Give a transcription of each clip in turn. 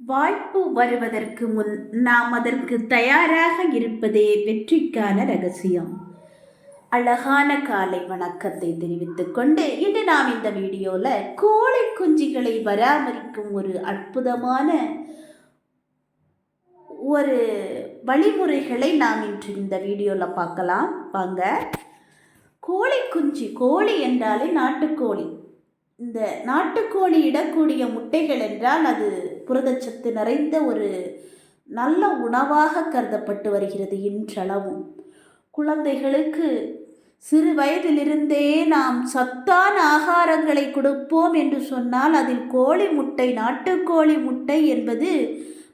வாய்ப்பு வருவதற்கு முன் நாம் அதற்கு தயாராக இருப்பதே வெற்றிக்கான ரகசியம். அழகான காலை வணக்கத்தை தெரிவித்துக் கொண்டு இன்று நாம் இந்த வீடியோவில் கோழி குஞ்சுகளை பராமரிக்கும் ஒரு அற்புதமான ஒரு வழிமுறைகளை நாம் இன்று இந்த வீடியோவில் பார்க்கலாம். வாங்க. கோழி என்றாலே நாட்டுக்கோழி. இந்த நாட்டுக்கோழி இடக்கூடிய முட்டைகள் என்றால் அது புரதச்சத்து நிறைந்த ஒரு நல்ல உணவாக கருதப்பட்டு வருகிறது. இன்றளவும் குழந்தைகளுக்கு சிறு வயதிலிருந்தே நாம் சத்தான ஆகாரங்களை கொடுப்போம் என்று சொன்னால் அதில் கோழி முட்டை, நாட்டுக்கோழி முட்டை என்பது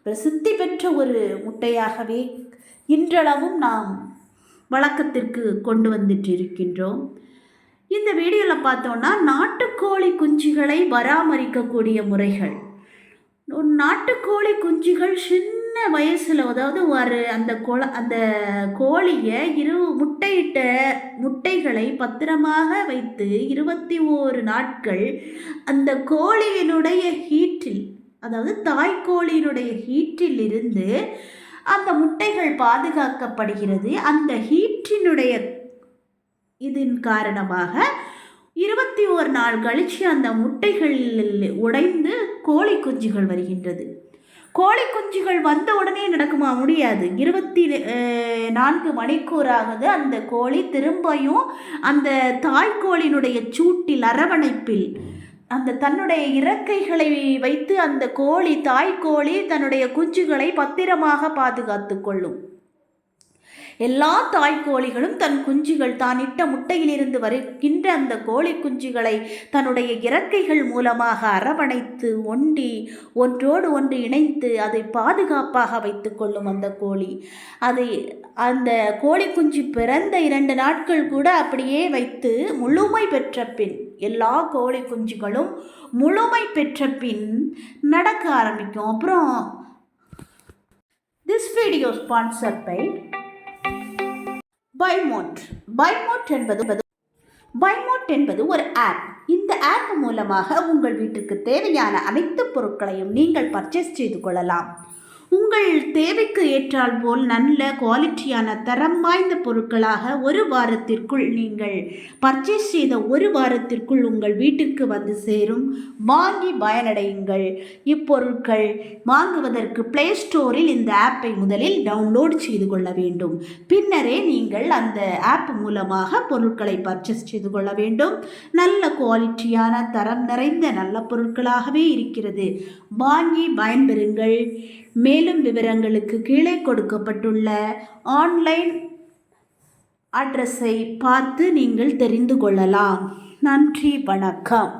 பிரசித்தி பெற்ற ஒரு முட்டையாகவே இன்றளவும் நாம் வழக்கத்திற்கு கொண்டு வந்துட்டு இருக்கின்றோம். இந்த வீடியோவில் பார்த்தோன்னா நாட்டுக்கோழி குஞ்சுகளை பராமரிக்கக்கூடிய முறைகள். நாட்டுக்கோழி குஞ்சுகள் சின்ன வயசில், அதாவது அந்த கோழியை முட்டையிட்ட முட்டைகளை பத்திரமாக வைத்து 21 நாட்கள் அந்த கோழியினுடைய ஹீட்டில், அதாவது தாய்க்கோழியினுடைய ஹீட்டில் இருந்து அந்த முட்டைகள் பாதுகாக்கப்படுகிறது. அந்த ஹீட்டினுடைய இதன் காரணமாக 21 நாள் கழித்து அந்த முட்டைகள் உடைந்து கோழி குஞ்சுகள் வருகின்றது. கோழி குஞ்சுகள் வந்த உடனே நடக்குமா? முடியாது. 24 மணிக்கூறாகுது அந்த கோழி திரும்பியும் அந்த தாய்க்கோழினுடைய சூட்டில், அரவணைப்பில், அந்த தன்னுடைய இறக்கைகளை வைத்து அந்த தாய்க்கோழி தன்னுடைய குஞ்சுகளை பத்திரமாக பாதுகாத்து கொள்ளும். எல்லா தாய்க்கோழிகளும் தன் குஞ்சுகள் தான் இட்ட முட்டையிலிருந்து வருகின்ற அந்த கோழி குஞ்சுகளை தன்னுடைய இறக்கைகள் மூலமாக அரவணைத்து ஒன்றோடு ஒன்று இணைத்து அதை பாதுகாப்பாக வைத்து கொள்ளும். அந்த கோழி குஞ்சு பிறந்த 2 நாட்கள் கூட அப்படியே வைத்து முழுமை பெற்ற பின், எல்லா கோழி குஞ்சுகளும் முழுமை பெற்ற பின் நடக்க ஆரம்பிக்கும். அப்புறம் திஸ் வீடியோ ஸ்பான்சர் பை பைமோட் என்பது ஒரு ஆப். இந்த ஆப் மூலமாக உங்கள் வீட்டுக்கு தேவையான அனைத்து பொருட்களையும் நீங்கள் பர்ச்சேஸ் செய்து கொள்ளலாம். உங்கள் தேவைக்கு ஏற்றால் போல் நல்ல குவாலிட்டியான தரம் வாய்ந்த பொருட்களாக 1 வாரத்திற்குள், நீங்கள் பர்ச்சேஸ் செய்த 1 வாரத்திற்குள் உங்கள் வீட்டிற்கு வந்து சேரும். வாங்கி பயனடையுங்கள். இப்பொருட்கள் வாங்குவதற்கு பிளே ஸ்டோரில் இந்த ஆப்பை முதலில் டவுன்லோட் செய்து கொள்ள வேண்டும். பின்னரே நீங்கள் அந்த ஆப் மூலமாக பொருட்களை பர்ச்சேஸ் செய்து கொள்ள வேண்டும். நல்ல குவாலிட்டியான தரம் நிறைந்த நல்ல பொருட்களாகவே இருக்கிறது. வாங்கி பயன்பெறுங்கள். மேலும் விவரங்களுக்கு கீழே கொடுக்கப்பட்டுள்ள ஆன்லைன் அட்ரஸை பார்த்து நீங்கள் தெரிந்து கொள்ளலாம். நன்றி, வணக்கம்.